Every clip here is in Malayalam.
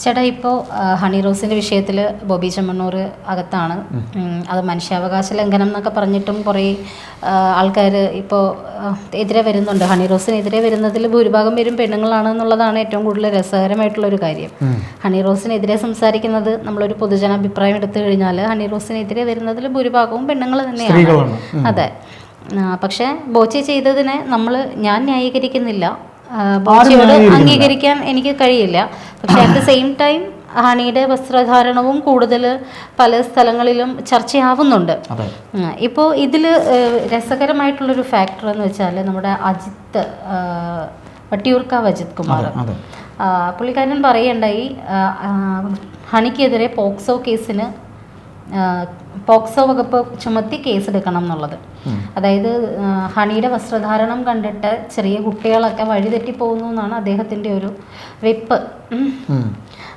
ചേട്ടാ, ഇപ്പോൾ ഹണി റോസിൻ്റെ വിഷയത്തിൽ ബോബി ചെമ്മണ്ണൂർ അകത്താണ്. അത് മനുഷ്യാവകാശ ലംഘനം എന്നൊക്കെ പറഞ്ഞിട്ടും കുറേ ആൾക്കാർ ഇപ്പോൾ എതിരെ വരുന്നുണ്ട്. ഹണി റോസിനെതിരെ വരുന്നതിൽ ഭൂരിഭാഗം പേരും പെണ്ണുങ്ങളാണ് എന്നുള്ളതാണ് ഏറ്റവും കൂടുതൽ രസകരമായിട്ടുള്ളൊരു കാര്യം. ഹണി റോസിനെതിരെ സംസാരിക്കുന്നത് നമ്മളൊരു പൊതുജനാഭിപ്രായം എടുത്തു കഴിഞ്ഞാൽ ഹണി റോസിനെതിരെ വരുന്നതിൽ ഭൂരിഭാഗവും പെണ്ണുങ്ങൾ തന്നെയാണ്. അതെ. പക്ഷേ ബോച്ചി ചെയ്തതിനെ ഞാൻ ന്യായീകരിക്കുന്നില്ല. ബോച്ചിയോട് അംഗീകരിക്കാൻ എനിക്ക് കഴിയില്ല. പക്ഷെ അറ്റ് ദ സെയിം ടൈം ഹണിയുടെ വസ്ത്രധാരണവും കൂടുതൽ പല സ്ഥലങ്ങളിലും ചർച്ചയാവുന്നുണ്ട്. ഇപ്പോൾ ഇതിൽ രസകരമായിട്ടുള്ളൊരു ഫാക്ടർ എന്ന് വെച്ചാൽ നമ്മുടെ വട്ടിയൂർക്കാവ് അജിത് കുമാർ പുള്ളിക്കാരൻ പറയുണ്ടായി ഹണിക്കെതിരെ പോക്സോ വകുപ്പ് ചുമത്തി കേസെടുക്കണം എന്നുള്ളത്. അതായത് ഹണിയുടെ വസ്ത്രധാരണം കണ്ടിട്ട് ചെറിയ കുട്ടികളൊക്കെ വഴിതെറ്റി പോകുന്നു എന്നാണ് അദ്ദേഹത്തിൻ്റെ ഒരു വെപ്പ്.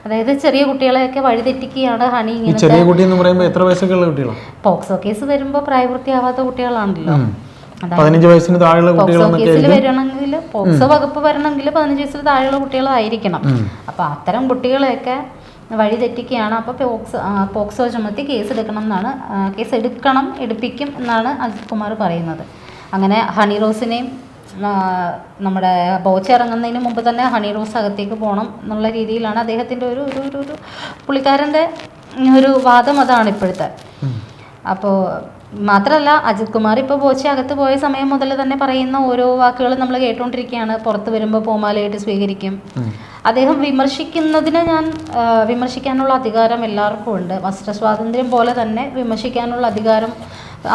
അതായത് ചെറിയ കുട്ടികളെയൊക്കെ വഴിതെറ്റിക്കുകയാണ് ഹണി. പോക്സോ കേസ് വരുമ്പോൾ പ്രായപൂർത്തിയാവാത്ത കുട്ടികളാണല്ലോ. പോക്സോ കേസിൽ വരണമെങ്കിൽ പോക്സോ വകുപ്പ് വരണമെങ്കിൽ 15 വയസ്സിൽ താഴെയുള്ള കുട്ടികളായിരിക്കണം. അപ്പൊ അത്തരം കുട്ടികളെയൊക്കെ വഴിതെറ്റിക്കുകയാണ്. അപ്പോൾ പോക്സോ ചുമത്തി എടുപ്പിക്കും എന്നാണ് അജിത് കുമാർ പറയുന്നത്. അങ്ങനെ ഹണി റോസിനെയും നമ്മുടെ ബോച്ച ഇറങ്ങുന്നതിന് മുമ്പ് തന്നെ ഹണി റോസ് അകത്തേക്ക് പോകണം എന്നുള്ള രീതിയിലാണ് അദ്ദേഹത്തിൻ്റെ ഒരു പുള്ളിക്കാരൻ്റെ ഒരു വാദം. അതാണ് ഇപ്പോഴത്തെ. അപ്പോൾ മാത്രമല്ല, അജിത് കുമാർ ഇപ്പോൾ ബോച്ച അകത്ത് പോയ സമയം മുതൽ തന്നെ പറയുന്ന ഓരോ വാക്കുകൾ നമ്മൾ കേട്ടുകൊണ്ടിരിക്കുകയാണ്. പുറത്ത് വരുമ്പോൾ പൂമാലയായിട്ട് സ്വീകരിക്കും. അദ്ദേഹം വിമർശിക്കുന്നതിന് വിമർശിക്കാനുള്ള അധികാരം എല്ലാവർക്കും ഉണ്ട്. വസ്ത്ര സ്വാതന്ത്ര്യം പോലെ തന്നെ വിമർശിക്കാനുള്ള അധികാരം,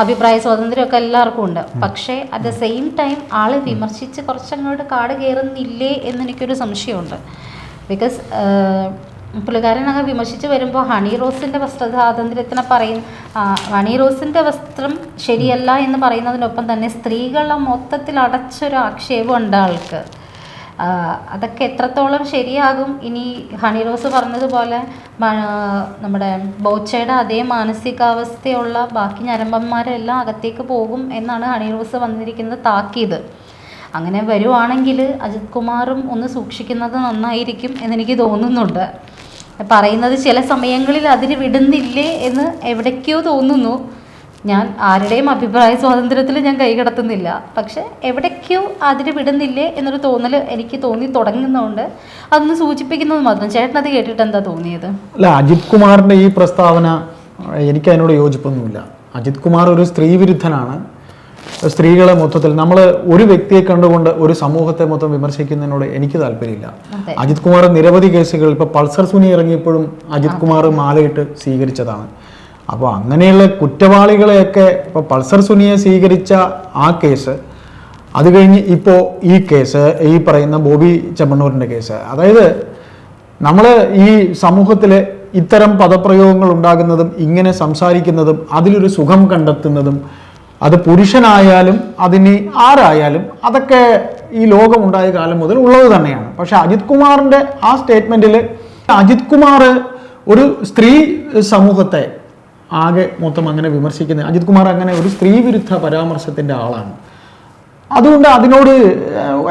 അഭിപ്രായ സ്വാതന്ത്ര്യമൊക്കെ എല്ലാവർക്കും ഉണ്ട്. പക്ഷേ അറ്റ് ദ സെയിം ടൈം ആൾ വിമർശിച്ച് കുറച്ചങ്ങോട്ട് കാട് കയറുന്നില്ലേ എന്നെനിക്കൊരു സംശയമുണ്ട്. ബിക്കോസ് പുള്ളിക്കാരനങ്ങ് വിമർശിച്ച് വരുമ്പോൾ ഹണി റോസിൻ്റെ വസ്ത്രസ്വാതന്ത്ര്യത്തിനെ ഹണി റോസിൻ്റെ വസ്ത്രം ശരിയല്ല എന്ന് പറയുന്നതിനൊപ്പം തന്നെ സ്ത്രീകളെ മൊത്തത്തിൽ അടച്ചൊരു ആക്ഷേപം ഉണ്ട് ആൾക്ക്. അതൊക്കെ എത്രത്തോളം ശരിയാകും? ഇനി ഹണി റോസ് പറഞ്ഞതുപോലെ നമ്മുടെ ബോച്ചയുടെ അതേ മാനസികാവസ്ഥയുള്ള ബാക്കി ഞരമ്പന്മാരെല്ലാം അകത്തേക്ക് പോകും എന്നാണ് ഹണി റോസ് വന്നിരിക്കുന്നത് താക്കീത്. അങ്ങനെ വരുവാണെങ്കിൽ അജിത് കുമാറും ഒന്ന് സൂക്ഷിക്കുന്നത് നന്നായിരിക്കും എന്നെനിക്ക് തോന്നുന്നുണ്ട്. പറയുന്നത് ചില സമയങ്ങളിൽ അതിന് വിടുന്നില്ലേ എന്ന് എവിടേക്കോ തോന്നുന്നു. ഞാൻ ആരുടെയും അഭിപ്രായ സ്വാതന്ത്ര്യത്തിൽ ഞാൻ കൈകടത്തുന്നില്ല. പക്ഷെ എവിടേക്കോ അതിന് വിടുന്നില്ലേ എന്നൊരു തോന്നൽ എനിക്ക് തോന്നി തുടങ്ങുന്നതുകൊണ്ട് അതൊന്ന് സൂചിപ്പിക്കുന്നത് മാത്രം. ചേട്ടനത് കേട്ടിട്ട് എന്താ തോന്നിയത്? അല്ല, അജിത് കുമാറിൻ്റെ ഈ പ്രസ്താവന എനിക്ക് അതിനോട് യോജിപ്പൊന്നുമില്ല. അജിത് കുമാർ ഒരു സ്ത്രീ വിരുദ്ധനാണ്. സ്ത്രീകളെ മൊത്തത്തിൽ നമ്മൾ ഒരു വ്യക്തിയെ കണ്ടുകൊണ്ട് ഒരു സമൂഹത്തെ മൊത്തം വിമർശിക്കുന്നതിനോട് എനിക്ക് താല്പര്യമില്ല. അജിത് കുമാർ നിരവധി കേസുകൾ, ഇപ്പോൾ പൾസർ സുനി ഇറങ്ങിയപ്പോഴും അജിത് കുമാർ മാലയിട്ട് സ്വീകരിച്ചതാണ്. അപ്പോൾ അങ്ങനെയുള്ള കുറ്റവാളികളെയൊക്കെ ഇപ്പോൾ പൾസർ സുനിയെ സ്വീകരിച്ച ആ കേസ്, അത് കഴിഞ്ഞ് ഇപ്പോൾ ഈ കേസ്, ഈ പറയുന്ന ബോബി ചെമ്മണ്ണൂരിൻ്റെ കേസ്, അതായത് നമ്മൾ ഈ സമൂഹത്തിൽ ഇത്തരം പദപ്രയോഗങ്ങൾ ഉണ്ടാകുന്നതും ഇങ്ങനെ സംസാരിക്കുന്നതും അതിലൊരു സുഖം കണ്ടെത്തുന്നതും അത് പുരുഷനായാലും അതിന് ആരായാലും അതൊക്കെ ഈ ലോകമുണ്ടായ കാലം മുതൽ ഉള്ളത് തന്നെയാണ്. പക്ഷെ അജിത് കുമാറിൻ്റെ ആ സ്റ്റേറ്റ്മെൻറ്റിൽ അജിത് കുമാർ ഒരു സ്ത്രീ സമൂഹത്തെ ആകെ മൊത്തം അങ്ങനെ വിമർശിക്കുന്നത്, അജിത് കുമാർ അങ്ങനെ ഒരു സ്ത്രീ വിരുദ്ധ പരാമർശത്തിൻ്റെ ആളാണ്. അതുകൊണ്ട് അതിനോട്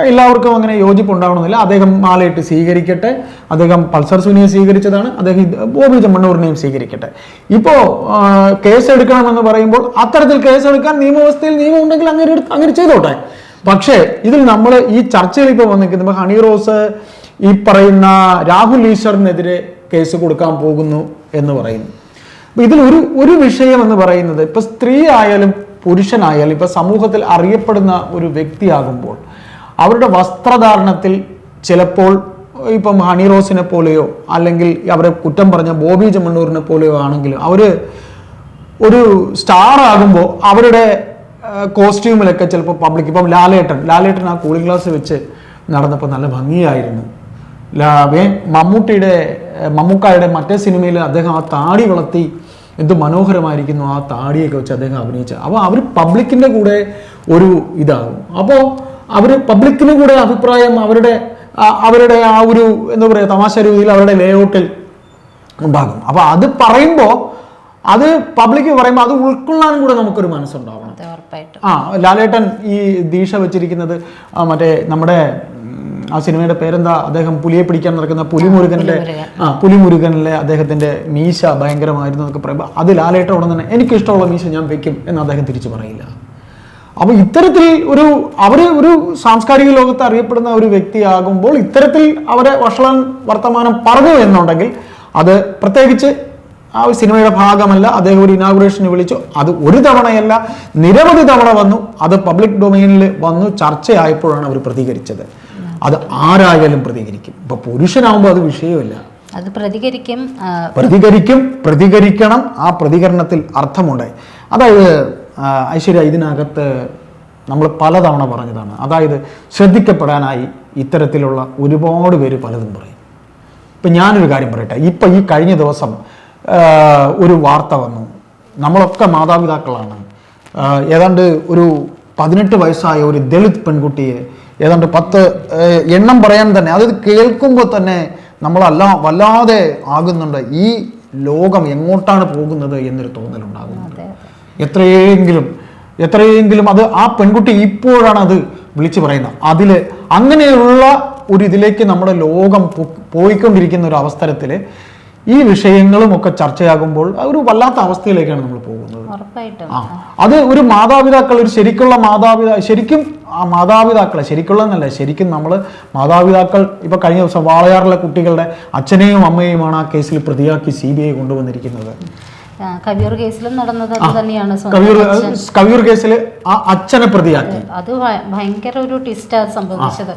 എല്ലാവർക്കും അങ്ങനെ യോജിപ്പുണ്ടാവണമെന്നില്ല. അദ്ദേഹം മാലയിട്ട് സ്വീകരിക്കട്ടെ. അദ്ദേഹം പൾസർ സുനിയെ സ്വീകരിച്ചതാണ്. അദ്ദേഹം ബോബി ചെമ്മണ്ണൂരിനെയും സ്വീകരിക്കട്ടെ. ഇപ്പോൾ കേസെടുക്കണമെന്ന് പറയുമ്പോൾ അത്തരത്തിൽ കേസെടുക്കാൻ നിയമവ്യവസ്ഥയിൽ നിയമം ഉണ്ടെങ്കിൽ അങ്ങനെ ചെയ്തോട്ടെ. പക്ഷേ ഇതിൽ നമ്മൾ ഈ ചർച്ചയിൽ ഇപ്പോൾ വന്നിരിക്കുന്നത് ഹണി റോസ് ഈ പറയുന്ന രാഹുൽ ഈശ്വറിനെതിരെ കേസ് കൊടുക്കാൻ പോകുന്നു എന്ന് പറയുന്നു. ഇതിൽ ഒരു വിഷയം എന്ന് പറയുന്നത്, ഇപ്പൊ സ്ത്രീ ആയാലും പുരുഷനായാലും ഇപ്പൊ സമൂഹത്തിൽ അറിയപ്പെടുന്ന ഒരു വ്യക്തിയാകുമ്പോൾ അവരുടെ വസ്ത്രധാരണത്തിൽ ചിലപ്പോൾ ഇപ്പം ഹണി റോസിനെ പോലെയോ അല്ലെങ്കിൽ അവരെ കുറ്റം പറഞ്ഞ ബോബി ചെമ്മണ്ണൂരിനെ പോലെയോ ആണെങ്കിലും അവർ ഒരു സ്റ്റാർ ആകുമ്പോൾ അവരുടെ കോസ്റ്റ്യൂമിലൊക്കെ ചിലപ്പോൾ പബ്ലിക്, ഇപ്പം ലാലേട്ടൻ ആ കൂളിംഗ് ഗ്ലാസ് വെച്ച് നടന്നപ്പോൾ നല്ല ഭംഗിയായിരുന്നു. മമ്മൂക്കായുടെ മറ്റേ സിനിമയിൽ അദ്ദേഹം ആ താടി വളർത്തി എന്ത് മനോഹരമായിരിക്കുന്നു ആ താടിയൊക്കെ വെച്ച് അദ്ദേഹം അഭിനയിച്ച. അപ്പോൾ അവർ പബ്ലിക്കിൻ്റെ കൂടെ ഒരു ഇതാകും. അപ്പോൾ അവർ പബ്ലിക്കിന് കൂടെ അഭിപ്രായം അവരുടെ ആ ഒരു എന്താ പറയുക തമാശ രീതിയിൽ അവരുടെ ലേഔട്ടിൽ ഉണ്ടാകും. അപ്പോൾ അത് പറയുമ്പോൾ അത് പബ്ലിക് പറയുമ്പോൾ അത് ഉൾക്കൊള്ളാനും കൂടെ നമുക്കൊരു മനസ്സുണ്ടാവണം. ലാലേട്ടൻ ഈ ദീക്ഷ വെച്ചിരിക്കുന്നത് മറ്റേ നമ്മുടെ ആ സിനിമയുടെ പേരെന്താ, അദ്ദേഹം പുലിയെ പിടിക്കാൻ നടക്കുന്ന പുലിമുരുകനിലെ അദ്ദേഹത്തിന്റെ മീശ ഭയങ്കരമായിരുന്നു എന്നൊക്കെ പറയുമ്പോൾ അത് ലാലേട്ട ഉടൻ തന്നെ എനിക്കിഷ്ടമുള്ള മീശ ഞാൻ വെക്കും എന്ന് അദ്ദേഹം തിരിച്ചു പറയില്ല. അപ്പോൾ ഇത്തരത്തിൽ ഒരു സാംസ്കാരിക ലോകത്ത് അറിയപ്പെടുന്ന ഒരു വ്യക്തിയാകുമ്പോൾ ഇത്തരത്തിൽ അവരെ വഷളൻ വർത്തമാനം പറഞ്ഞു എന്നുണ്ടെങ്കിൽ അത് പ്രത്യേകിച്ച് ആ സിനിമയുടെ ഭാഗമല്ല. അദ്ദേഹം ഒരു ഇനാഗുറേഷന് വിളിച്ചു, അത് ഒരു തവണയല്ല നിരവധി തവണ വന്നു, അത് പബ്ലിക് ഡൊമൈനിൽ വന്നു ചർച്ചയായപ്പോഴാണ് അവർ പ്രതികരിച്ചത്. അത് ആരായാലും പ്രതികരിക്കും. ഇപ്പൊ പുരുഷനാവുമ്പോൾ അത് വിഷയമല്ല, അത് പ്രതികരിക്കണം. ആ പ്രതികരണത്തിൽ അർത്ഥമുണ്ടായി. അതായത് ഐശ്വര്യ, ഇതിനകത്ത് നമ്മൾ പലതവണ പറഞ്ഞതാണ്, അതായത് ശ്രദ്ധിക്കപ്പെടാനായി ഇത്തരത്തിലുള്ള ഒരുപാട് പേര് പലതും പറയും. ഇപ്പം ഞാനൊരു കാര്യം പറയട്ടെ, ഇപ്പം ഈ കഴിഞ്ഞ ദിവസം ഒരു വാർത്ത വന്നു, നമ്മളൊക്കെ മാതാപിതാക്കളാണ്, ഏതാണ്ട് ഒരു 18 വയസ്സായ ഒരു ദളിത് പെൺകുട്ടിയെ ഏതാണ്ട് 10 എണ്ണം പറയാൻ തന്നെ, അത് കേൾക്കുമ്പോൾ തന്നെ നമ്മളെല്ലാം വല്ലാതെ ആകുന്നുണ്ട്. ഈ ലോകം എങ്ങോട്ടാണ് പോകുന്നത് എന്നൊരു തോന്നലുണ്ടാകുന്നുണ്ട്. എത്രയെങ്കിലും അത് ആ പെൺകുട്ടി ഇപ്പോഴാണ് അത് വിളിച്ചു പറയുന്നത്. അതിൽ അങ്ങനെയുള്ള ഒരു ഇതിലേക്ക് നമ്മുടെ ലോകം പോയിക്കൊണ്ടിരിക്കുന്ന ഒരു അവസരത്തിൽ ഈ വിഷയങ്ങളും ഒക്കെ ചർച്ചയാകുമ്പോൾ ഒരു വല്ലാത്ത അവസ്ഥയിലേക്കാണ് നമ്മൾ പോകുന്നത്. അത് ഒരു മാതാപിതാക്കൾ, ഒരു ശരിക്കും മാതാപിതാക്കളെ ശരിക്കും നമ്മൾ മാതാപിതാക്കൾ, ഇപ്പൊ കഴിഞ്ഞ ദിവസം വാളയാറിലെ കുട്ടികളുടെ അച്ഛനെയും അമ്മയെയുമാണ് ആ കേസിൽ പ്രതിയാക്കി CBI കൊണ്ടുവന്നിരിക്കുന്നത്. കവിയൂർ കേസിലും നടന്നത് അത് തന്നെയാണ്. കവിയൂർ കേസിൽ ആ അച്ഛനെ പ്രതിയാക്കി. അത് ഭയങ്കര ഒരു ട്വിസ്റ്റാണ് സംഭവിച്ചത്.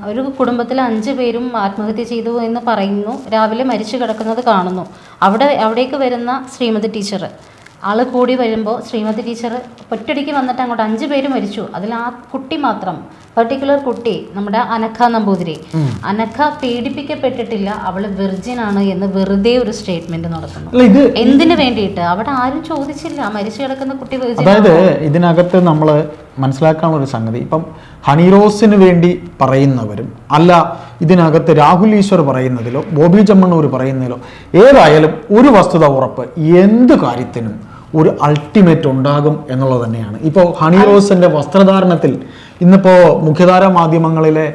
ഒരു കുടുംബത്തിലെ 5 പേരും ആത്മഹത്യ ചെയ്തു എന്ന് പറയുന്നു. രാവിലെ മരിച്ചു കിടക്കുന്നത് കാണുന്നു. അവിടേക്ക് വരുന്ന ശ്രീമതി ടീച്ചർ, ആള് കൂടി വരുമ്പോൾ ശ്രീമതി ടീച്ചർ ഒറ്റയടിക്ക് വന്നിട്ട് അങ്ങോട്ട് 5 പേര് മരിച്ചു. അതിൽ ആ കുട്ടി മാത്രം, പെർട്ടിക്കുലർ കുട്ടി, നമ്മുടെ അനഘ നമ്പൂതിരി, അനഘ പീഡിപ്പിക്കപ്പെട്ടിട്ടില്ല, അവള് വിർജിൻ ആണ് എന്ന് വെറുതെ ഒരു സ്റ്റേറ്റ്മെന്റ് നടത്തുന്നു. എന്തിനു വേണ്ടിയിട്ട്? അവിടെ ആരും ചോദിച്ചില്ല മരിച്ചു കിടക്കുന്ന കുട്ടി വിർജിൻ. അതായത് ഇതിനകത്ത് നമ്മൾ മനസ്സിലാക്കാനുള്ള ഒരു സംഗതി, ഇപ്പം ഹണിറോസിന് വേണ്ടി പറയുന്നവരും അല്ല, ഇതിനകത്ത് രാഹുൽ ഈശ്വർ പറയുന്നതിലോ ബോബി ചെമ്മണ്ണൂർ പറയുന്നതിലോ ഏതായാലും ഒരു വസ്തുത ഉറപ്പ്, എന്ത് കാര്യത്തിനും ഒരു അൾട്ടിമേറ്റ് ഉണ്ടാകും എന്നുള്ളത് തന്നെയാണ്. ഇപ്പോൾ ഹണിറോസിന്റെ വസ്ത്രധാരണത്തിൽ ഇന്നിപ്പോൾ മുഖ്യധാര മാധ്യമങ്ങളിലെ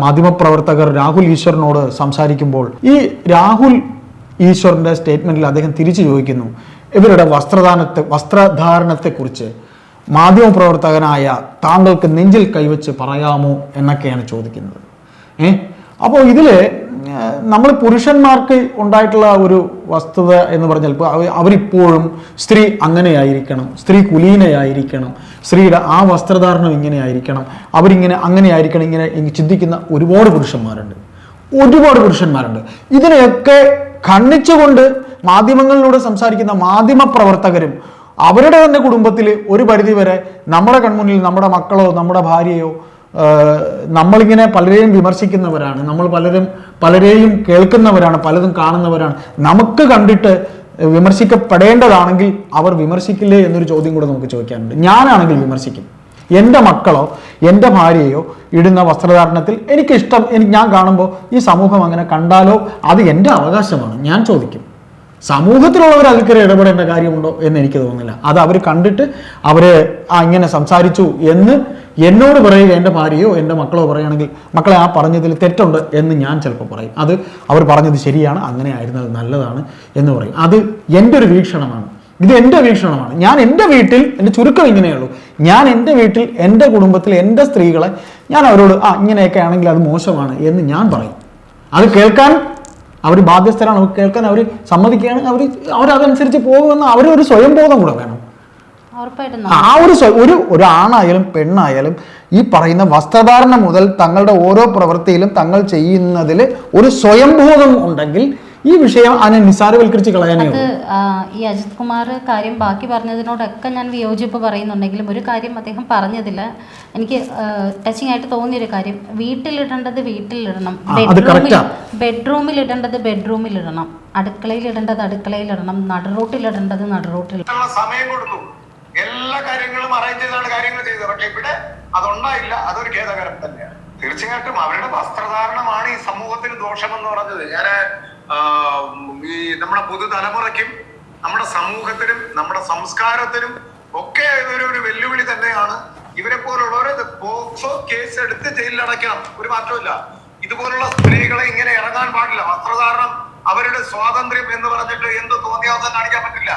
മാധ്യമപ്രവർത്തകർ രാഹുൽ ഈശ്വറിനോട് സംസാരിക്കുമ്പോൾ ഈ രാഹുൽ ഈശ്വറിന്റെ സ്റ്റേറ്റ്മെന്റിൽ അദ്ദേഹം തിരിച്ചു ചോദിക്കുന്നു, ഇവരുടെ വസ്ത്രധാരണത്തെക്കുറിച്ച് മാധ്യമപ്രവർത്തകനായ താങ്കൾക്ക് നെഞ്ചിൽ കൈവച്ച് പറയാമോ എന്നൊക്കെയാണ് ചോദിക്കുന്നത്. അപ്പോൾ ഇതിൽ നമ്മൾ പുരുഷന്മാർക്ക് ഉണ്ടായിട്ടുള്ള ഒരു വസ്തുത എന്ന് പറഞ്ഞാൽ ഇപ്പോൾ അവരിപ്പോഴും സ്ത്രീ അങ്ങനെയായിരിക്കണം, സ്ത്രീ കുലീനയായിരിക്കണം, സ്ത്രീയുടെ ആ വസ്ത്രധാരണം ഇങ്ങനെ ആയിരിക്കണം, അങ്ങനെ ആയിരിക്കണം, ഇങ്ങനെ ചിന്തിക്കുന്ന ഒരുപാട് പുരുഷന്മാരുണ്ട്. ഇതിനെയൊക്കെ ഖണ്ഡിച്ചുകൊണ്ട് മാധ്യമങ്ങളിലൂടെ സംസാരിക്കുന്ന മാധ്യമപ്രവർത്തകരും അവരുടെ തന്നെ കുടുംബത്തിൽ ഒരു പരിധി വരെ നമ്മുടെ കൺമുന്നിൽ നമ്മുടെ മക്കളോ നമ്മുടെ ഭാര്യയോ നമ്മളിങ്ങനെ പലരെയും വിമർശിക്കുന്നവരാണ്, നമ്മൾ പലരെയും കേൾക്കുന്നവരാണ്, പലതും കാണുന്നവരാണ്. നമുക്ക് കണ്ടിട്ട് വിമർശിക്കപ്പെടേണ്ടതാണെങ്കിൽ അവർ വിമർശിക്കില്ലേ എന്നൊരു ചോദ്യം കൂടെ നമുക്ക് ചോദിക്കാനുണ്ട്. ഞാനാണെങ്കിൽ വിമർശിക്കും. എൻ്റെ മക്കളോ എൻ്റെ ഭാര്യയോ ഇടുന്ന വസ്ത്രധാരണത്തിൽ ഞാൻ കാണുമ്പോൾ ഈ സമൂഹം അങ്ങനെ കണ്ടാലോ അത് എൻ്റെ അവകാശമാണ്, ഞാൻ ചോദിക്കും. സമൂഹത്തിലുള്ളവർ അതിൽ ഇടപെടേണ്ട കാര്യമുണ്ടോ എന്ന് എനിക്ക് തോന്നുന്നില്ല. അത് അവർ കണ്ടിട്ട് അവർ ഇങ്ങനെ സംസാരിച്ചു എന്ന് എന്നോട് പറയുക, എൻ്റെ ഭാര്യയോ എൻ്റെ മക്കളോ പറയുകയാണെങ്കിൽ മക്കളെ ആ പറഞ്ഞതിൽ തെറ്റുണ്ട് എന്ന് ഞാൻ ചിലപ്പോൾ പറയും. അത് അവർ പറഞ്ഞത് ശരിയാണ്, അങ്ങനെ ആയിരുന്നത് നല്ലതാണ് എന്ന് പറയും. അത് എൻ്റെ ഒരു വീക്ഷണമാണ്, ഇത് എൻ്റെ വീക്ഷണമാണ്. ഞാൻ എൻ്റെ വീട്ടിൽ, എൻ്റെ ചുരുക്കം ഇങ്ങനെയുള്ളൂ, ഞാൻ എൻ്റെ വീട്ടിൽ എൻ്റെ കുടുംബത്തിൽ എൻ്റെ സ്ത്രീകളെ ഞാൻ അവരോട് ഇങ്ങനെയൊക്കെ ആണെങ്കിൽ അത് മോശമാണ് എന്ന് ഞാൻ പറയും. അത് കേൾക്കാൻ അവർ ബാധ്യസ്ഥരാണ്, അവർ കേൾക്കാൻ അവർ സമ്മതിക്കുകയാണ്, അവരതനുസരിച്ച് പോകുമെന്ന് അവരൊരു സ്വയം ബോധം കൂടെ വേണം. ആ ഒരു ആണായാലും പെണ്ണായാലും ഈ പറയുന്ന വസ്ത്രധാരണം മുതൽ തങ്ങളുടെ ഓരോ പ്രവൃത്തിയിലും തങ്ങൾ ചെയ്യുന്നതിൽ ഒരു സ്വയംബോധം ഉണ്ടെങ്കിൽ ഈ വിഷയം അതിനെ നിസ്സാരവൽക്കരിച്ച് കളയാനേ ഉള്ളൂ. ഈ അജിത് കുമാർ കാര്യം ബാക്കി പറഞ്ഞതിനോടൊക്കെ ഞാൻ വിയോജിപ്പ് പറയുന്നുണ്ടെങ്കിലും ഒരു കാര്യം അദ്ദേഹം പറഞ്ഞതിൽ എനിക്ക് ടച്ചിങ് ആയിട്ട് തോന്നിയൊരു കാര്യം, വീട്ടിലിടേണ്ടത് വീട്ടിലിടണം, ബെഡ്റൂമിൽ ഇടേണ്ടത് ബെഡ്റൂമിലിടണം, അടുക്കളയിൽ ഇടേണ്ടത് അടുക്കളയിലിടണം, നടുറോട്ടിലിടേണ്ടത് നടുറോട്ടിലിടണം. സമയം കൊടുത്തു, എല്ലാ കാര്യങ്ങളും അറേഞ്ച് ചെയ്താണ് കാര്യങ്ങൾ ചെയ്തത്. പക്ഷെ ഇവിടെ അതുണ്ടായില്ല, അതൊരു ഖേദകരം തന്നെയാണ്. തീർച്ചയായിട്ടും അവരുടെ വസ്ത്രധാരണമാണ് ഈ സമൂഹത്തിന് ദോഷമെന്ന് പറഞ്ഞത്. ഞാൻ ഈ നമ്മുടെ പുതുതലമുറയ്ക്കും നമ്മുടെ സമൂഹത്തിനും നമ്മുടെ സംസ്കാരത്തിനും ഒക്കെ ഒരു വെല്ലുവിളി തന്നെയാണ് ഇവരെ പോലുള്ളവരെ പോക്സോ കേസ് എടുത്ത് ജയിലിൽ അടയ്ക്കണം, ഒരു മാറ്റമില്ല. ഇതുപോലുള്ള സ്ത്രീകളെ ഇങ്ങനെ ഇറങ്ങാൻ പാടില്ല. വസ്ത്രധാരണം അവരുടെ സ്വാതന്ത്ര്യം എന്ന് പറഞ്ഞിട്ട് എന്ത് തോന്നിയാസം കാണിക്കാൻ പറ്റില്ല.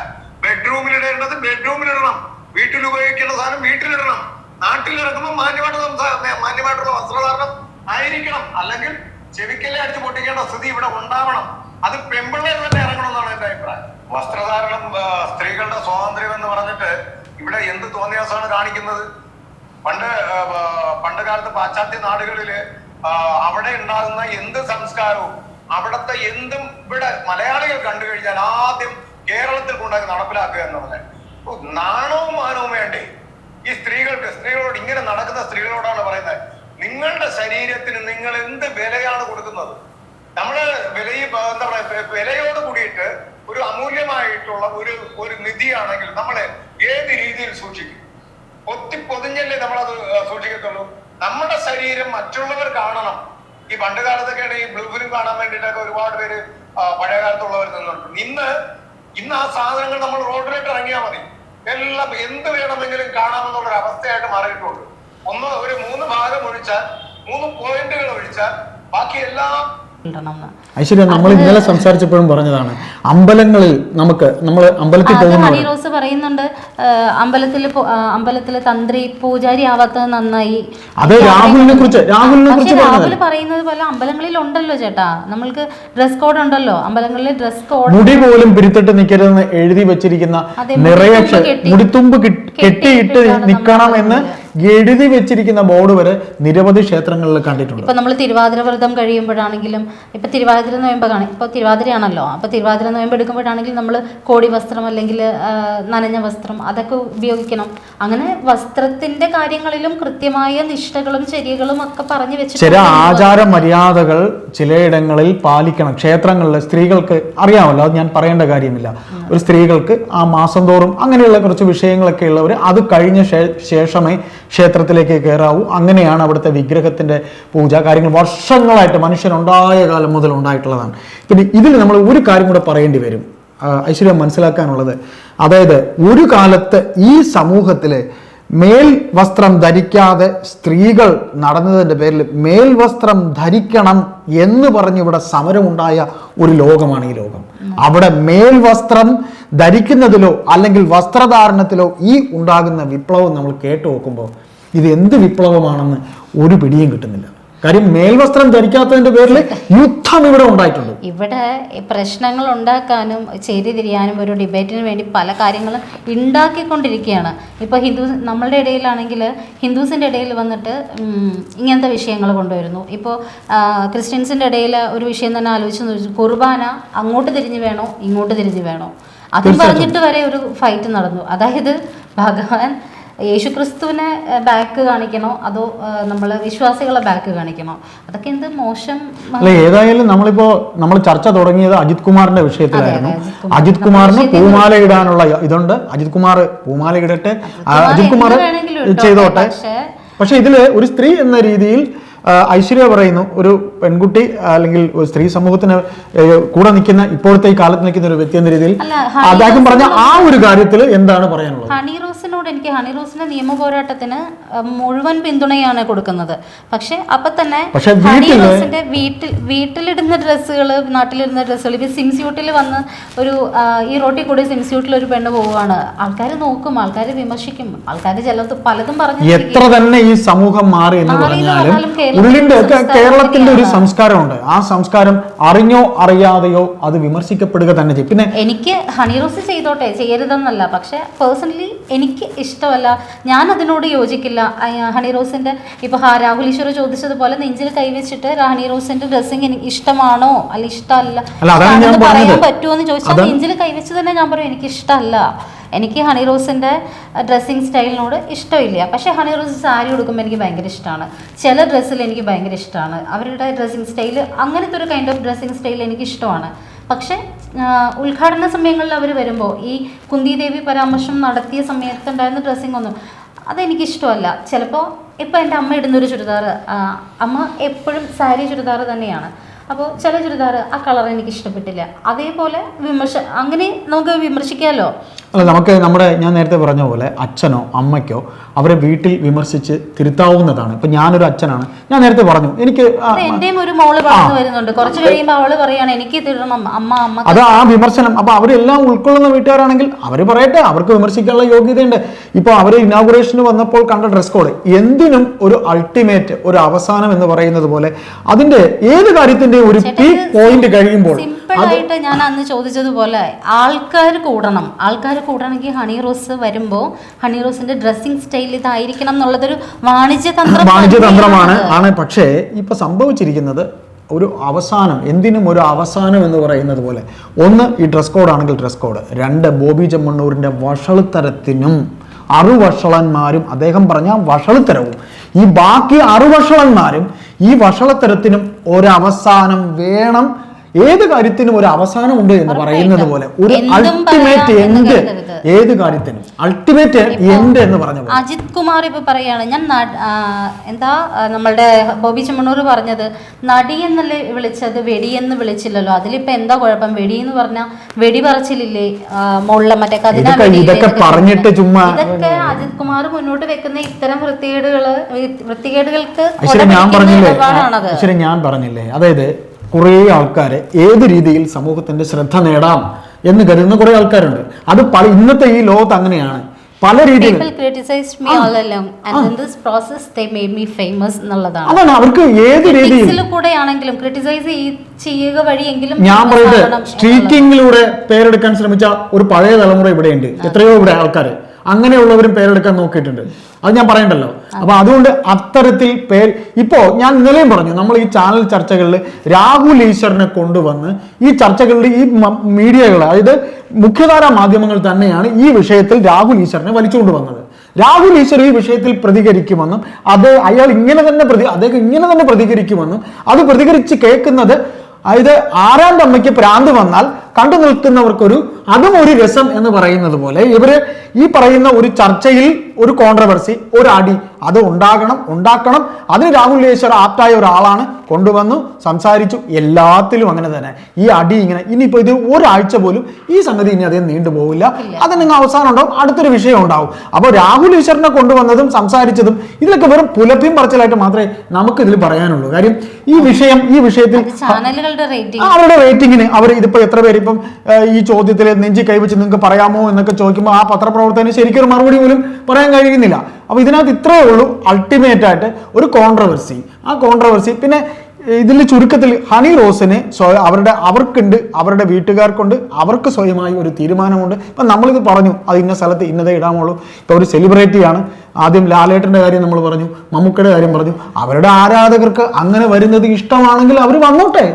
ബെഡ്റൂമിലിടേണ്ടത് ബെഡ്റൂമിലിടണം, വീട്ടിൽ ഉപയോഗിക്കേണ്ട സാധനം വീട്ടിലിടണം. നാട്ടിലിറങ്ങുമ്പോൾ മാന്യമായിട്ടുള്ള വസ്ത്രധാരണം ആയിരിക്കണം. അല്ലെങ്കിൽ ചെവിക്കല്ലേ അടിച്ചു പൊട്ടിക്കേണ്ട സ്ഥിതി ഇവിടെ ഉണ്ടാവണം. അത് പെമ്പിള്ളേർ തന്നെ ഇറങ്ങണം എന്നാണ് എന്റെ അഭിപ്രായം. വസ്ത്രധാരണം സ്ത്രീകളുടെ സ്വാതന്ത്ര്യം എന്ന് പറഞ്ഞിട്ട് ഇവിടെ എന്ത് തോന്നിയാസമാണ് കാണിക്കുന്നത്? പണ്ട് കാലത്ത് പാശ്ചാത്യ നാടുകളില് അവിടെ ഉണ്ടാകുന്ന എന്ത് സംസ്കാരവും അവിടുത്തെ എന്തും ഇവിടെ മലയാളികൾ കണ്ടു കഴിഞ്ഞാൽ ആദ്യം കേരളത്തിൽ കൊണ്ടാക്കി നടപ്പിലാക്കുക എന്ന് പറഞ്ഞാൽ നാണവും മാനവും വേണ്ടേ ഈ സ്ത്രീകളോട്? ഇങ്ങനെ നടക്കുന്ന സ്ത്രീകളോടാണ് പറയുന്നത്, നിങ്ങളുടെ ശരീരത്തിന് നിങ്ങൾ എന്ത് വിലയാണ് കൊടുക്കുന്നത്? നമ്മള് എന്താ പറയാ, വിലയോട് കൂടിയിട്ട് ഒരു അമൂല്യമായിട്ടുള്ള ഒരു നിധിയാണെങ്കിൽ നമ്മളെ ഏത് രീതിയിൽ സൂക്ഷിക്കും? പൊതിഞ്ഞല്ലേ നമ്മളത് സൂക്ഷിക്കത്തുള്ളൂ. നമ്മുടെ ശരീരം മറ്റുള്ളവർ കാണണം. ഈ പണ്ട് കാലത്തൊക്കെയാണ് ഈ ബ്ലൂ ഫിലിം കാണാൻ വേണ്ടിയിട്ടൊക്കെ ഒരുപാട് പേര് പഴയ കാലത്തുള്ളവർ നിന്നിട്ടുണ്ട്. ഇന്ന് ആ സാധനങ്ങൾ നമ്മൾ റോഡിലേക്ക് ഇറങ്ങിയാൽ മതി, എല്ലാം എന്ത് വേണമെങ്കിലും കാണാമെന്നുള്ളൊരു അവസ്ഥയായിട്ട് മാറിയിട്ടുണ്ട്. ഒരു 3 ഭാഗം ഒഴിച്ചാൽ 3 പോയിന്റുകൾ ഒഴിച്ചാൽ ബാക്കി എല്ലാം. ഐശ്വര്യ, നമ്മൾ ഇന്നലെ സംസാരിച്ചപ്പോഴും പറഞ്ഞതാണ്, നമ്മൾ അമ്പലത്തിൽ പോകുന്ന ഹണിറോസ് പറയുന്നുണ്ട്, അമ്പലത്തില് തന്ത്രി പൂജാരി ആവാത്തത് നന്നായി. അത് രാഹുലിനെ കുറിച്ച് രാഹുൽ പറയുന്നത് പോലെ അമ്പലങ്ങളിൽ ഉണ്ടല്ലോ ചേട്ടാ, നമ്മൾക്ക് ഡ്രസ് കോഡ് ഉണ്ടല്ലോ, അമ്പലങ്ങളിൽ ഡ്രസ് കോഡ്. മുടി പോലും പിരിത്തിട്ട് നിൽക്കരുതെന്ന് എഴുതി വെച്ചിരിക്കുന്ന നിറയെ മുടിത്തുമ്പ് കെട്ടിയിട്ട് നിൽക്കണം എന്ന് എഴുതി വെച്ചിരിക്കുന്ന ബോർഡ് വരെ നിരവധി ക്ഷേത്രങ്ങളിൽ കണ്ടിട്ടുണ്ട്. ഇപ്പൊ നമ്മൾ തിരുവാതിര വ്രതം കഴിയുമ്പോഴാണെങ്കിലും, ഇപ്പൊ തിരുവാതിര നോയമ്പ് ഇപ്പൊ തിരുവാതിരയാണല്ലോ, അപ്പൊ തിരുവാതിര നോയമ്പ് എടുക്കുമ്പോഴാണെങ്കിലും നമ്മൾ കോടി വസ്ത്രം അല്ലെങ്കിൽ നനഞ്ഞ വസ്ത്രം അതൊക്കെ ഉപയോഗിക്കണം. അങ്ങനെ വസ്ത്രത്തിന്റെ കാര്യങ്ങളിലും കൃത്യമായ നിഷ്ഠകളും ചര്യകളും ഒക്കെ പറഞ്ഞു വെച്ചിട്ട് ചില ആചാര മര്യാദകൾ ചിലയിടങ്ങളിൽ പാലിക്കണം. ക്ഷേത്രങ്ങളിലെ സ്ത്രീകൾക്ക് അറിയാമല്ലോ, അത് ഞാൻ പറയേണ്ട കാര്യമില്ല. ഒരു സ്ത്രീകൾക്ക് ആ മാസം തോറും അങ്ങനെയുള്ള കുറച്ച് വിഷയങ്ങളൊക്കെ ഉള്ളവർ അത് കഴിഞ്ഞ ശേഷമേ ക്ഷേത്രത്തിലേക്ക് കയറാവൂ. അങ്ങനെയാണ് അവിടുത്തെ വിഗ്രഹത്തിന്റെ പൂജ കാര്യങ്ങൾ വർഷങ്ങളായിട്ട് മനുഷ്യനുണ്ടായ കാലം മുതൽ ഉണ്ടായിട്ടുള്ളതാണ്. പിന്നെ ഇതിൽ നമ്മൾ ഒരു കാര്യം കൂടെ പറയേണ്ടി വരും, ഐശ്വര്യം മനസ്സിലാക്കാനുള്ളത്. അതായത് ഒരു കാലത്ത് ഈ സമൂഹത്തിലെ മേൽ വസ്ത്രം ധരിക്കാതെ സ്ത്രീകൾ നടന്നതിൻ്റെ പേരിൽ മേൽ വസ്ത്രം ധരിക്കണം എന്ന് പറഞ്ഞ് ഇവിടെ സമരമുണ്ടായ ഒരു ലോകമാണ് ഈ ലോകം. അവിടെ മേൽ വസ്ത്രം ധരിക്കുന്നതിലോ അല്ലെങ്കിൽ വസ്ത്രധാരണത്തിലോ ഈ ഉണ്ടാകുന്ന വിപ്ലവം നമ്മൾ കേട്ടു നോക്കുമ്പോൾ ഇത് എന്ത് വിപ്ലവമാണെന്ന് ഒരു പിടിയും കിട്ടുന്നില്ല. കാര്യം മേൽവസ്ത്രം ധരിക്കാത്തതിന്റെ പേരിൽ യുദ്ധം ഇവിടെ ഉണ്ടായിട്ടുണ്ട്. ഇവിടെ പ്രശ്നങ്ങൾ ഉണ്ടാക്കാനും ചേരിതിരിയാനും ഒരു ഡിബേറ്റിന് വേണ്ടി പല കാര്യങ്ങളും ഉണ്ടാക്കിക്കൊണ്ടിരിക്കുകയാണ്. ഇപ്പോൾ നമ്മളുടെ ഇടയിലാണെങ്കിൽ ഹിന്ദുസിൻ്റെ ഇടയിൽ വന്നിട്ട് ഇങ്ങനത്തെ വിഷയങ്ങൾ കൊണ്ടുവരുന്നു. ഇപ്പോൾ ക്രിസ്ത്യൻസിൻ്റെ ഇടയിൽ ഒരു വിഷയം തന്നെ ആലോചിച്ച് കുർബാന അങ്ങോട്ട് തിരിഞ്ഞു വേണോ ഇങ്ങോട്ട് തിരിഞ്ഞു വേണോ അതും പറഞ്ഞിട്ട് വരെ ഒരു ഫൈറ്റ് നടന്നു. അതായത് ഭഗവാൻ യേശുക്രിസ്തുവിനെ ബാക്ക് കാണിക്കണോ അതോ നമ്മൾ വിശ്വാസികളെ ബാക്ക് കാണിക്കണോ? അതൊക്കെ എന്ത് മോശം. ഏതായാലും നമ്മൾ ചർച്ച തുടങ്ങിയത് അജിത് കുമാറിന്റെ വിഷയത്തിലായിരുന്നു. അജിത് കുമാറിന് പൂമാല ഇടാനുള്ള ഇതുണ്ട്. അജിത് കുമാർ പൂമാല ഇടട്ടെ, അജിത് കുമാർ ചെയ്തോട്ടെ. പക്ഷെ ഇതില് ഒരു സ്ത്രീ എന്ന രീതിയിൽ ഐശ്വര്യ പറയുന്നു, ഒരു പെൺകുട്ടി അല്ലെങ്കിൽ ഒരു സ്ത്രീ സമൂഹത്തിന് കൂടെ നിൽക്കുന്ന ഇപ്പോഴത്തെ ഈ കാലത്ത് നിൽക്കുന്ന ഒരു വ്യക്തി എന്ന രീതിയിൽ അദ്ദേഹം പറഞ്ഞ ആ ഒരു കാര്യത്തിൽ എന്താണ് പറയാനുള്ളത്? ഹണിറോസിനോട് എനിക്ക് ഹണിറോസിന്റെ നിയമ പോരാട്ടത്തിന് മുഴുവൻ പിന്തുണയാണ് കൊടുക്കുന്നത്. പക്ഷെ അപ്പൊ തന്നെ ഹണിറോസിന്റെ വീട്ടിലിടുന്ന ഡ്രസ്സുകൾ, നാട്ടിലിടുന്ന ഡ്രസ്സുകൾ, ഇപ്പൊ സിംസ്യൂട്ടിൽ വന്ന് ഒരു ഈ റോട്ടിൽ കൂടി സിംസ്യൂട്ടിൽ ഒരു പെണ്ണ് പോവുകയാണ്, ആൾക്കാർ നോക്കും, ആൾക്കാർ വിമർശിക്കും, ആൾക്കാർ പലതും പറഞ്ഞു. എത്ര തന്നെ ഈ സമൂഹം മാറി എന്ന് പറഞ്ഞാലും ഉള്ളിന്റെ കേരളത്തിന്റെ ഒരു സംസ്കാരമുണ്ട്. ആ സംസ്കാരം അറിഞ്ഞോ അറിയാതെയോ അത് വിമർശിക്കപ്പെടുക തന്നെ ചെയ്യും. പിന്നെ എനിക്ക് ഹണിറോസ് ചെയ്തോട്ടെ, ചെയ്യരുതെന്നല്ല, പക്ഷെ പേഴ്സണലി എനിക്ക് ഇഷ്ടമല്ല, ഞാൻ അതിനോട് യോജിക്കില്ല. ഹണിറോസിന്റെ ഇപ്പൊ രാഹുൽ ഈശ്വർ ചോദിച്ചതുപോലെ നെഞ്ചിൽ കൈവച്ചിട്ട് ഹണിറോസിന്റെ ഡ്രസ്സിങ് എനിക്ക് ഇഷ്ടമാണോ അല്ല ഇഷ്ടമല്ല പറയാൻ പറ്റുമോ എന്ന് ചോദിച്ചാൽ നെഞ്ചിൽ കൈവച്ച് തന്നെ ഞാൻ പറയും എനിക്ക് ഇഷ്ടമല്ല. എനിക്ക് ഹണിറോസിൻ്റെ ഡ്രസ്സിങ് സ്റ്റൈലിനോട് ഇഷ്ടമില്ല. പക്ഷേ ഹണിറോസ് സാരി ഉടുക്കുമ്പോൾ എനിക്ക് ഭയങ്കര ഇഷ്ടമാണ്. ചില ഡ്രസ്സിൽ എനിക്ക് ഭയങ്കര ഇഷ്ടമാണ് അവരുടെ ഡ്രസ്സിങ് സ്റ്റൈൽ. അങ്ങനത്തെ ഒരു കൈൻഡ് ഓഫ് ഡ്രസ്സിങ് സ്റ്റൈൽ എനിക്ക് ഇഷ്ടമാണ്. പക്ഷേ ഉദ്ഘാടന സമയങ്ങളിൽ അവർ വരുമ്പോൾ ഈ കുന്തിദേവി പരാമർശം നടത്തിയ സമയത്തുണ്ടായിരുന്ന ഡ്രസ്സിങ് ഒന്നും അതെനിക്കിഷ്ടമല്ല. ചിലപ്പോൾ ഇപ്പോൾ എൻ്റെ അമ്മ ഇടുന്നൊരു ചുരിദാർ, അമ്മ എപ്പോഴും സാരി ചുരിദാർ തന്നെയാണ്. അപ്പോൾ ചില ചുരിദാർ ആ കളർ എനിക്ക് ഇഷ്ടപ്പെട്ടില്ല. അതേപോലെ അങ്ങനെ നമുക്ക് വിമർശിക്കാമല്ലോ. അല്ല, നമുക്ക് ഞാൻ നേരത്തെ പറഞ്ഞ പോലെ അച്ഛനോ അമ്മയ്ക്കോ അവരെ വീട്ടിൽ വിമർശിച്ച് തിരുത്താവുന്നതാണ്. ഇപ്പൊ ഞാനൊരു അച്ഛനാണ്, ഞാൻ നേരത്തെ പറഞ്ഞു എനിക്ക് എന്റെയും ഒരു മോള് പറഞ്ഞു വരുന്നുണ്ട്, കുറച്ച് കഴിയുമ്പോൾ അവള് പറയാണ് എനിക്ക് തിരണം അമ്മ. അത് ആ വിമർശനം അപ്പൊ അവരെല്ലാം ഉൾക്കൊള്ളുന്ന വീട്ടുകാരാണെങ്കിൽ അവർ പറയട്ടെ, അവർക്ക് വിമർശിക്കാനുള്ള യോഗ്യതയുണ്ട്. ഇപ്പൊ അവർ ഇനാഗുറേഷന് വന്നപ്പോൾ കണ്ട ഡ്രസ് കോഡ് എന്തിനും ഒരു അൾട്ടിമേറ്റ്, ഒരു അവസാനം എന്ന് പറയുന്നത് പോലെ അതിന്റെ ഏത് കാര്യത്തിന്റെ ഒരു പീക്ക് പോയിന്റ് കഴിയുമ്പോൾ സിമ്പിളായിട്ട് ഞാൻ അന്ന് ചോദിച്ചതുപോലെ ആൾക്കാർ കൂടണമെങ്കിൽ ഹണി റോസ് വരുമ്പോൾ ഹണി റോസിന്റെ ഡ്രസ്സിംഗ് സ്റ്റൈൽ ഇതായിരിക്കണം എന്നുള്ളതൊരു വാണിജ്യ തന്ത്രമാണ്. പക്ഷേ ഇപ്പൊ സംഭവിച്ചിരിക്കുന്നത് ഒരു അവസാനം, എന്തിനും ഒരു അവസാനം എന്ന് പറയുന്നത് പോലെ, ഒന്ന് ഈ ഡ്രസ് കോഡ് ആണെങ്കിൽ ഡ്രസ് കോഡ്, രണ്ട് ബോബി ചെമ്മണ്ണൂരിന്റെ വഷളുത്തരത്തിനും അറുവഷളന്മാരും, അദ്ദേഹം പറഞ്ഞ വഷളുത്തരവും, ഈ ബാക്കി അറുവഷളന്മാരും ഈ വഷളത്തരത്തിനും ഒരവസാനം വേണം. ഏത് കാര്യത്തിനും ഒരു അവസാനമുണ്ട് എന്ന് പറയുന്നത് പോലെ ഒരു അൾട്ടിമേറ്റ് എൻഡ്, ഏത് കാര്യത്തിനും അൾട്ടിമേറ്റ് എൻഡ് എന്ന് പറഞ്ഞ പോലെ. അജിത് കുമാർ ഇപ്പൊ പറയാണ്, ഞാൻ നമ്മളുടെ ബോബി ചെമ്മണ്ണൂർ പറഞ്ഞത് നടി എന്നല്ലേ വിളിച്ചത്, വെടിയെന്ന് വിളിച്ചില്ലല്ലോ, അതിലിപ്പോ എന്താ കുഴപ്പം? വെടി എന്ന് പറഞ്ഞാൽ വെടി പറച്ചിലില്ലേ മുകളിലെ മറ്റേ ഇതൊക്കെ പറഞ്ഞിട്ട് ചുമ്മാ ഇതൊക്കെ അജിത് കുമാർ മുന്നോട്ട് വെക്കുന്ന ഇത്തരം വൃത്തികേടുകൾക്ക് ഞാൻ പറഞ്ഞില്ലേ, അതായത് കുറേ ആൾക്കാരെ ഏത് രീതിയിൽ സമൂഹത്തിന്റെ ശ്രദ്ധ നേടാം എന്ന് കരുതുന്ന കുറെ ആൾക്കാരുണ്ട്. അത് ഇന്നത്തെ ഈ ലോകത്ത് അങ്ങനെയാണ്. പല രീതിയിൽ അതാണ് അവർക്ക് ഏത് രീതിയിൽ കൂടെ ആണെങ്കിലും ക്രിട്ടിസൈസ് ചെയ്യുക വഴിയെങ്കിലും. ഞാൻ പറയട്ടെ, സ്ട്രീറ്റിങ്ങിലൂടെ പേരെടുക്കാൻ ശ്രമിച്ച ഒരു പഴയ തലമുറ ഇവിടെയുണ്ട്, എത്രയോ ഇവിടെ ആൾക്കാർ അങ്ങനെയുള്ളവരും പേരെടുക്കാൻ നോക്കിയിട്ടുണ്ട്. അത് ഞാൻ പറയണ്ടല്ലോ. അപ്പൊ അതുകൊണ്ട് അത്തരത്തിൽ ഇപ്പോ ഞാൻ ഇന്നലെയും പറഞ്ഞു, നമ്മൾ ഈ ചാനൽ ചർച്ചകളിൽ രാഹുൽ ഈശ്വറിനെ കൊണ്ടുവന്ന് ഈ ചർച്ചകളിൽ ഈ മീഡിയകൾ, അതായത് മുഖ്യധാരാ മാധ്യമങ്ങൾ തന്നെയാണ് ഈ വിഷയത്തിൽ രാഹുൽ ഈശ്വറിനെ വലിച്ചുകൊണ്ടുവന്നത്. രാഹുൽ ഈശ്വർ ഈ വിഷയത്തിൽ പ്രതികരിക്കുമെന്നും അദ്ദേഹം ഇങ്ങനെ തന്നെ പ്രതികരിക്കുമെന്നും അത് പ്രതികരിച്ച് കേൾക്കുന്നത്, അതായത് ആരാന്റെ അമ്മയ്ക്ക് പ്രാന്ത് വന്നാൽ കണ്ടു നിൽക്കുന്നവർക്കൊരു അതും ഒരു രസം എന്ന് പറയുന്നത് പോലെ ഇവര് ഈ പറയുന്ന ഒരു ചർച്ചയിൽ ഒരു കോൺട്രവേഴ്സി, ഒരു അടി അത് ഉണ്ടാക്കണം. അതിന് രാഹുൽ ഈശ്വർ ആപ്റ്റായ ഒരാളാണ്, കൊണ്ടുവന്നു സംസാരിച്ചു. എല്ലാത്തിലും അങ്ങനെ തന്നെ ഈ അടി ഇങ്ങനെ ഇനിയിപ്പോ ഇത് ഒരാഴ്ച പോലും ഈ സംഗതി ഇനി അധികം നീണ്ടുപോകില്ല. അതിന് അവസാനം ഉണ്ടാവും, അടുത്തൊരു വിഷയം ഉണ്ടാവും. അപ്പോൾ രാഹുൽ ഈശ്വറിനെ കൊണ്ടുവന്നതും സംസാരിച്ചതും ഇതിലൊക്കെ വെറും പുലപ്പിയും പറച്ചിലായിട്ട് മാത്രമേ നമുക്ക് ഇതിൽ പറയാനുള്ളൂ. കാര്യം ഈ വിഷയത്തിൽ അവരുടെ റേറ്റിങ്ങിന് അവർ ഇതിപ്പോ എത്ര പേര് ഇപ്പം ഈ ചോദ്യത്തിൽ നെഞ്ചി കൈവച്ച് നിങ്ങൾക്ക് പറയാമോ എന്നൊക്കെ ചോദിക്കുമ്പോൾ ആ പത്രപ്രവർത്തകന് ശരിക്കൊരു മറുപടി പോലും പറയാൻ കഴിയുന്നില്ല. അപ്പൊ ഇതിനകത്ത് ഇത്രയേ ഉള്ളൂ, അൾട്ടിമേറ്റ് ആയിട്ട് ഒരു കോൺട്രവേഴ്സി. പിന്നെ ഇതിൽ ചുരുക്കത്തിൽ ഹണി റോസിന് അവരുടെ വീട്ടുകാർക്കുണ്ട്, അവർക്ക് സ്വയമായി ഒരു തീരുമാനമുണ്ട്. ഇപ്പം നമ്മളിത് പറഞ്ഞു, അത് ഇന്ന സ്ഥലത്ത് ഇന്നതേ ഇടാമുള്ളൂ. ഇപ്പോൾ ഒരു സെലിബ്രിറ്റിയാണ്, ആദ്യം ലാലേട്ടൻ്റെ കാര്യം നമ്മൾ പറഞ്ഞു, മമ്മൂക്കയുടെ കാര്യം പറഞ്ഞു. അവരുടെ ആരാധകർക്ക് അങ്ങനെ വരുന്നത് ഇഷ്ടമാണെങ്കിൽ അവർ വന്നോട്ടെ.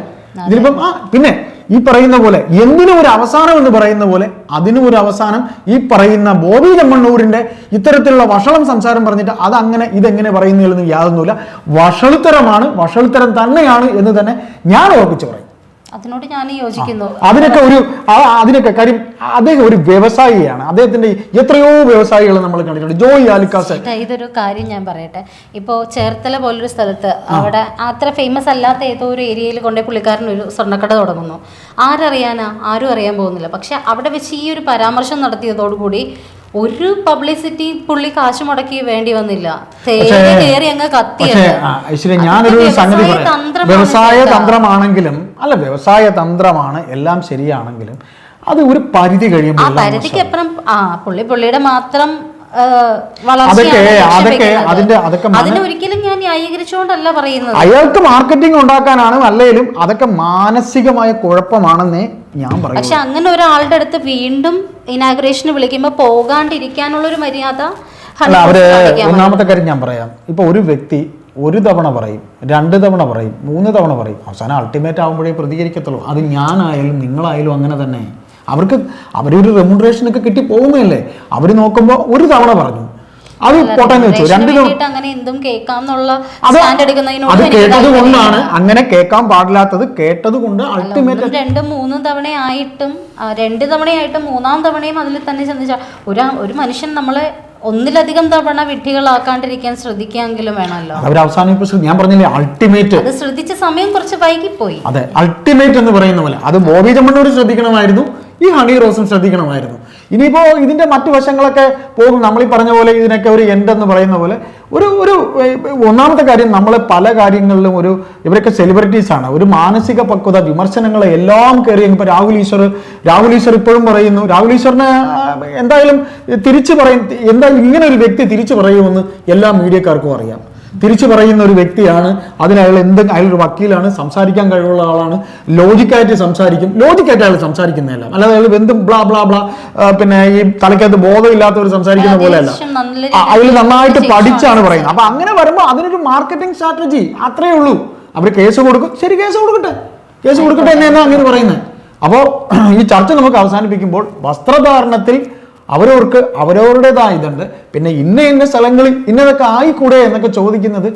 ഇതിലിപ്പം പിന്നെ ഈ പറയുന്ന പോലെ എന്തിനും ഒരു അവസാനം എന്ന് പറയുന്ന പോലെ അതിനും ഒരു അവസാനം. ഈ പറയുന്ന ബോബി ചെമ്മണ്ണൂരിന്റെ ഇത്തരത്തിലുള്ള വഷളം സംസാരം പറഞ്ഞിട്ട് അതങ്ങനെ ഇതെങ്ങനെ പറയുന്നതിലൊന്നും യാതൊന്നുമില്ല. വഷളുത്തരം തന്നെയാണ് എന്ന് തന്നെ ഞാൻ ഉറപ്പിച്ചു പറയും. അതിനോട് ഞാൻ യോജിക്കുന്നു. അതിനൊക്കെ കാര്യം അദ്ദേഹം ഒരു വ്യവസായിയാണ്. അദ്ദേഹത്തിന്റെ എത്രയോ വ്യവസായികൾ നമ്മൾ കണ്ടിട്ടുണ്ട്. ജോയി ആലുക്കാസ്. ഇതൊരു കാര്യം ഞാൻ പറയട്ടെ, ഇപ്പോൾ ചേർത്തല പോലൊരു സ്ഥലത്ത് അവിടെ അത്ര ഫേമസ് അല്ലാത്ത ഏതോ ഒരു ഏരിയയിൽ കൊണ്ടേ പുള്ളിക്കാരൻ ഒരു സ്വർണ്ണക്കട തുടങ്ങുന്നു. ആരും അറിയാൻ പോകുന്നില്ല. പക്ഷെ അവിടെ വെച്ച് ഈ ഒരു പരാമർശം നടത്തിയതോടുകൂടി ഒരു പബ്ലിസിറ്റി പുള്ളി കാശ് മുടക്കി വേണ്ടി വന്നില്ല. ഞാനൊരു സംഗതി വ്യവസായ തന്ത്രമാണ് എല്ലാം ശരിയാണെങ്കിലും അത് ഒരു പരിധി കഴിയുമ്പോൾ പരിധിക്കപ്പുറം പുള്ളിയുടെ മാത്രം ഒരിക്കലും ഞാൻ ന്യായീകരിച്ചുകൊണ്ടല്ല പറയുന്നത്. അയാൾക്ക് മാർക്കറ്റിംഗ് ഉണ്ടാക്കാനാണ്, അല്ലെങ്കിലും അതൊക്കെ മാനസികമായ കുഴപ്പമാണെന്നേ ഞാൻ പറയും. പക്ഷെ അങ്ങനെ ഒരാളുടെ അടുത്ത് വീണ്ടും ഇനാഗുറേഷന് വിളിക്കുമ്പോൾ പോകാണ്ടിരിക്കാനുള്ളൊരു മര്യാദ. ഒന്നാമത്തെ കാര്യം ഞാൻ പറയാം, ഇപ്പൊ ഒരു വ്യക്തി ഒരു തവണ പറയും, 2 തവണ പറയും, 3 തവണ പറയും, അവസാനം അൾട്ടിമേറ്റ് ആകുമ്പോഴേ പ്രതികരിക്കത്തുള്ളൂ. അത് ഞാനായാലും നിങ്ങളായാലും അങ്ങനെ തന്നെ. അവരൊരു റെമ്യൂണറേഷനൊക്കെ കിട്ടി പോകുന്നതല്ലേ. അവർ നോക്കുമ്പോൾ ഒരു തവണ പറഞ്ഞു, അത് പോട്ടെന്ന് വെച്ചു, 2 തവണ അത് കേട്ടത് കൊണ്ടാണ്. അങ്ങനെ കേൾക്കാൻ പാടില്ലാത്തത് കേട്ടത് കൊണ്ട് അൾട്ടിമേറ്റ് 2-3 തവണയായിട്ടും 2 തവണയായിട്ടും 3-ാം തവണയും അതിൽ തന്നെ ചിന്തിച്ച ഒരു മനുഷ്യൻ നമ്മളെ ഒന്നിലധികം തവണ വിഡ്ഢികളാക്കാണ്ടിരിക്കാൻ ശ്രദ്ധിക്കാമെങ്കിലും വേണമല്ലോ. അവർ അവസാനം ഞാൻ പറഞ്ഞില്ലേ അൾട്ടിമേറ്റ്, അത് ശ്രദ്ധിച്ച സമയം കുറച്ച് വൈകിപ്പോയി. അതെ, അൾട്ടിമേറ്റ് എന്ന് പറയുന്ന പോലെ അത് ബോബി ചെമ്മണ്ണൂർ ശ്രദ്ധിക്കണമായിരുന്നു, ഈ ഹണി റോസും ശ്രദ്ധിക്കണമായിരുന്നു. ഇനിയിപ്പോൾ ഇതിൻ്റെ മറ്റു വശങ്ങളൊക്കെ പോകും. നമ്മളീ പറഞ്ഞ പോലെ ഇതിനൊക്കെ ഒരു എൻഡെന്ന് പറയുന്ന പോലെ ഒരു ഒന്നാമത്തെ കാര്യം, നമ്മൾ പല കാര്യങ്ങളിലും ഇവരൊക്കെ സെലിബ്രിറ്റീസാണ്. ഒരു മാനസിക പക്വത, വിമർശനങ്ങളെ എല്ലാം കയറി. ഇപ്പോൾ രാഹുൽ ഈശ്വർ ഇപ്പോഴും പറയുന്നു, രാഹുൽ ഈശ്വറിന് എന്തായാലും തിരിച്ചു പറയും, എന്തായാലും ഇങ്ങനെ ഒരു വ്യക്തി തിരിച്ചു പറയുമെന്ന് എല്ലാ മീഡിയക്കാർക്കും അറിയാം. തിരിച്ചു പറയുന്ന ഒരു വ്യക്തിയാണ്. അയാൾ അയാളൊരു വക്കീലാണ്, സംസാരിക്കാൻ കഴിവുള്ള ആളാണ്, ലോജിക്കായിട്ട് സംസാരിക്കും. ലോജിക്കായിട്ട് അയാൾ സംസാരിക്കുന്നതല്ല, അല്ലാതെ അയാൾ എന്തും ബ്ലാ ബ്ലാ ബ്ലാ പിന്നെ ഈ തലയ്ക്കകത്ത് ബോധമില്ലാത്തവർ സംസാരിക്കുന്ന പോലെയല്ല. അയാൾ നന്നായിട്ട് പഠിച്ചാണ് പറയുന്നത്. അപ്പൊ അങ്ങനെ വരുമ്പോൾ അതിനൊരു മാർക്കറ്റിംഗ് സ്ട്രാറ്റജി അത്രേ ഉള്ളൂ. അവർ കേസ് കൊടുക്കും, ശരി കേസ് കൊടുക്കട്ടെ എന്നാണ് അങ്ങനെ പറയുന്നത്. അപ്പോൾ ഈ ചർച്ച നമുക്ക് അവസാനിപ്പിക്കുമ്പോൾ വസ്ത്രധാരണത്തിൽ അവരവരുടേതായ ഇതുണ്ട്. പിന്നെ ഇന്ന സ്ഥലങ്ങളിൽ ഇന്നതൊക്കെ ആയിക്കൂടെ എന്നൊക്കെ ചോദിക്കുന്നത്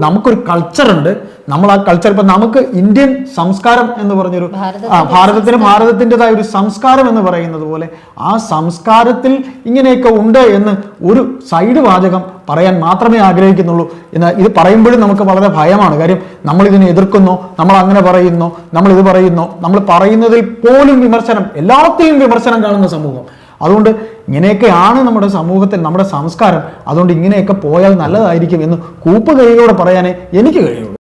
നമുക്കൊരു കൾച്ചറുണ്ട്. നമ്മൾ ആ കൾച്ചർ, ഇപ്പം നമുക്ക് ഇന്ത്യൻ സംസ്കാരം എന്ന് പറഞ്ഞൊരു ഭാരതത്തിൻ്റെതായ ഒരു സംസ്കാരം എന്ന് പറയുന്നത് പോലെ ആ സംസ്കാരത്തിൽ ഇങ്ങനെയൊക്കെ ഉണ്ട് എന്ന് ഒരു സൈഡ് വാചകം പറയാൻ മാത്രമേ ആഗ്രഹിക്കുന്നുള്ളൂ. എന്നാൽ ഇത് പറയുമ്പോഴും നമുക്ക് വളരെ ഭയമാണ്. കാര്യം നമ്മൾ ഇതിനെ എതിർക്കുന്നോ, നമ്മൾ അങ്ങനെ പറയുന്നോ, നമ്മൾ ഇത് പറയുന്നോ, നമ്മൾ പറയുന്നതിൽ പോലും വിമർശനം, എല്ലാത്തിലും വിമർശനം കാണുന്ന സമൂഹം. അതുകൊണ്ട് ഇങ്ങനെയൊക്കെയാണ് നമ്മുടെ സമൂഹത്തിൽ നമ്മുടെ സംസ്കാരം. അതുകൊണ്ട് ഇങ്ങനെയൊക്കെ പോയാൽ നല്ലതായിരിക്കും എന്ന് കൂപ്പ് കൈയിലൂടെ പറയാനേ എനിക്ക് കഴിയുള്ളൂ.